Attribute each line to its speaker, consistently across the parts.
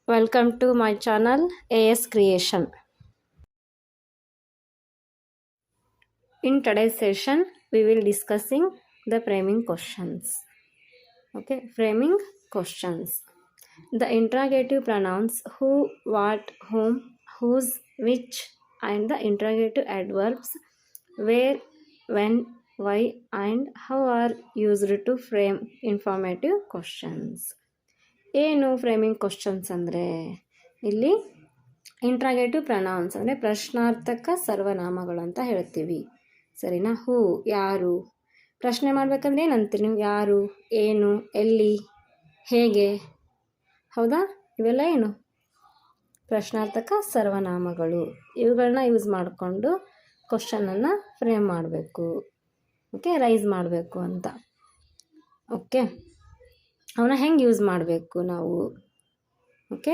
Speaker 1: Welcome to my channel AS Creation. In today's session, we will discussing the framing questions. Okay, framing questions. The interrogative pronouns who, what, whom, whose, which, and the interrogative adverbs where, when, why, and how are used to frame informative questions. ಏನು framing questions ಅಂದರೆ ಇಲ್ಲಿ interrogative pronouns ಅಂದರೆ ಪ್ರಶ್ನಾರ್ಥಕ ಸರ್ವನಾಮಗಳು ಅಂತ ಹೇಳ್ತೀವಿ. ಸರಿನಾ? ಹೂ ಯಾರು, ಪ್ರಶ್ನೆ ಮಾಡಬೇಕಂದ್ರೆ ಏನಂತೀರಿ ನೀವು? ಯಾರು, ಏನು, ಎಲ್ಲಿ, ಹೇಗೆ, ಹೌದಾ? ಇವೆಲ್ಲ ಏನು ಪ್ರಶ್ನಾರ್ಥಕ ಸರ್ವನಾಮಗಳು. ಇವುಗಳನ್ನ ಯೂಸ್ ಮಾಡಿಕೊಂಡು ಕ್ವಶನನ್ನು ಫ್ರೇಮ್ ಮಾಡಬೇಕು. ಓಕೆ, ರೈಸ್ ಮಾಡಬೇಕು ಅಂತ. ಓಕೆ, ಅವನ್ನ ಹೆಂಗೆ ಯೂಸ್ ಮಾಡಬೇಕು ನಾವು? Okay,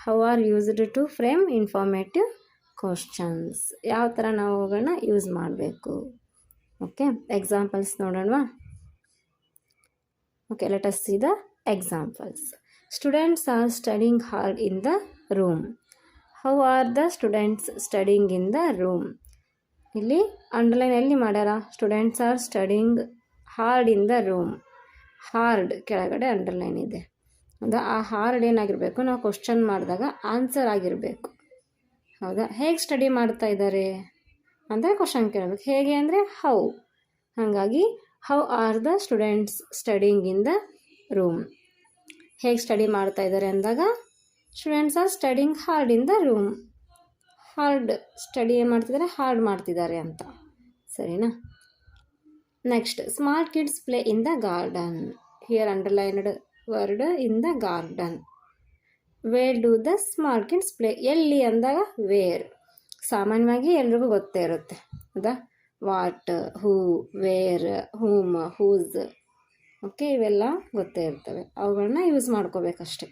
Speaker 1: how are used to frame informative questions. ಯಾವ ಥರ ನಾವು ಅವುಗಳನ್ನ ಯೂಸ್ ಮಾಡಬೇಕು? ಓಕೆ, ಎಕ್ಸಾಂಪಲ್ಸ್ ನೋಡೋಣವಾ? Okay, let us see the examples. Students are studying hard in the room. How are the students studying in the room? ಇಲ್ಲಿ underline ಎಲ್ಲಿ ಮಾಡ್ಯಾರ? Students are studying hard in the room. Hard ಕೆಳಗಡೆ underline ಇದೆ. ಹೌದಾ? ಆ hard ಏನಾಗಿರಬೇಕು? ನಾವು question ಮಾಡಿದಾಗ ಆನ್ಸರ್ ಆಗಿರಬೇಕು. ಹೌದಾ? ಹೇಗೆ ಸ್ಟಡಿ ಮಾಡ್ತಾ ಇದ್ದಾರೆ ಅಂದರೆ ಕ್ವಶನ್ ಕೇಳಬೇಕು. ಹೇಗೆ ಅಂದರೆ ಹೌ. ಹಾಗಾಗಿ how are the students studying in the room. ಹೇಗೆ ಸ್ಟಡಿ ಮಾಡ್ತಾ ಇದ್ದಾರೆ ಅಂದಾಗ students are studying hard in the room. Hard study ಏನು ಮಾಡ್ತಿದ್ದಾರೆ? ಹಾರ್ಡ್ ಮಾಡ್ತಿದ್ದಾರೆ ಅಂತ. ಸರಿನಾ? Next, small kids play in the garden. Here underlined word in the garden. Where do the small kids play? ಎಲ್ಲಿ ಅಂದಾಗ ವೇರ್. ಸಾಮಾನ್ಯವಾಗಿ ಎಲ್ರಿಗೂ ಗೊತ್ತೇ ಇರುತ್ತೆ. ಹೌದಾ? What, who, where, whom, whose. Okay, ಇವೆಲ್ಲ ಗೊತ್ತೇ ಇರ್ತವೆ. ಅವುಗಳನ್ನ use ಮಾಡ್ಕೋಬೇಕಷ್ಟೆ.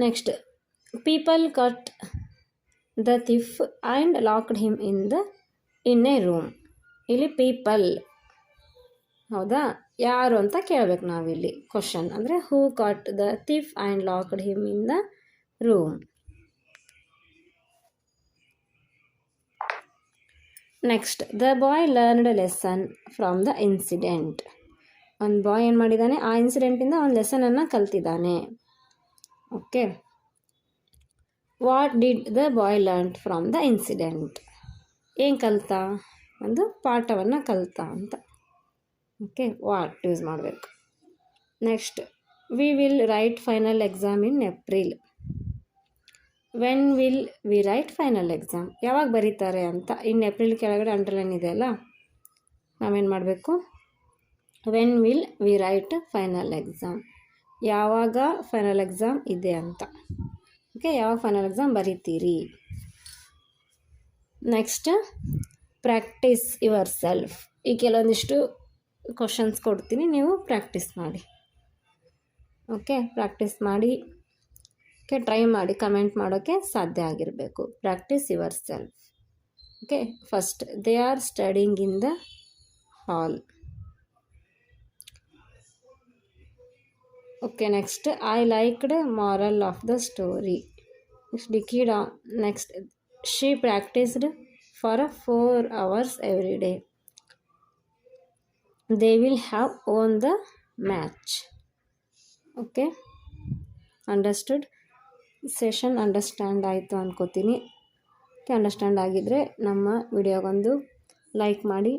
Speaker 1: Next, people caught the thief and locked him in a room. ಇಲ್ಲಿ ಪೀಪಲ್, ಹೌದಾ? ಯಾರು ಅಂತ ಕೇಳಬೇಕು ನಾವಿಲ್ಲಿ. ಕ್ವಶನ್ ಅಂದರೆ who caught the thief and locked him in the room. Next, the boy learned lesson from the incident. ಒಂದು boy ಏನು ಮಾಡಿದ್ದಾನೆ? ಆ ಇನ್ಸಿಡೆಂಟಿಂದ ಒಂದು ಲೆಸನನ್ನು ಕಲ್ತಿದ್ದಾನೆ. Okay, what did the boy learn from the incident? ಏನು ಕಲ್ತ? ಒಂದು ಪಾಠವನ್ನು ಕಲ್ತ ಅಂತ. ಓಕೆ, ವಾಟ್ ಯೂಸ್ ಮಾಡಬೇಕು. Next, we will write final exam in April. When will we write final exam? ಯಾವಾಗ ಬರೀತಾರೆ ಅಂತ. ಇನ್ ಏಪ್ರಿಲ್ ಕೆಳಗಡೆ ಅಂಡರ್ಲೈನ್ ಇದೆ ಅಲ್ಲ, ನಾವೇನು ಮಾಡಬೇಕು? When will we write final exam. ಯಾವಾಗ ಫೈನಲ್ ಎಕ್ಸಾಮ್ ಇದೆ ಅಂತ. ಓಕೆ, ಯಾವಾಗ ಫೈನಲ್ ಎಕ್ಸಾಮ್ ಬರೀತೀರಿ? Next, practice yourself. ಈ ಕೆಲವೊಂದಿಷ್ಟು ಕ್ವಶನ್ಸ್ ಕೊಡ್ತೀನಿ, ನೀವು ಪ್ರಾಕ್ಟೀಸ್ ಮಾಡಿ. ಓಕೆ, ಪ್ರಾಕ್ಟೀಸ್ ಮಾಡಿ. ಓಕೆ, ಟ್ರೈ ಮಾಡಿ. ಕಮೆಂಟ್ ಮಾಡೋಕ್ಕೆ ಸಾಧ್ಯ ಆಗಿರಬೇಕು. Practice yourself. Okay, first, they are studying in the hall. Okay, next, I liked moral of the story. Next, she practised for 4 hours every day. They will have won the match. Okay, understood? Session understand ಆಯಿತು ಅಂದ್ಕೋತೀನಿ. Understand ಆಗಿದ್ದರೆ ನಮ್ಮ ವಿಡಿಯೋಗೊಂದು like ಮಾಡಿ,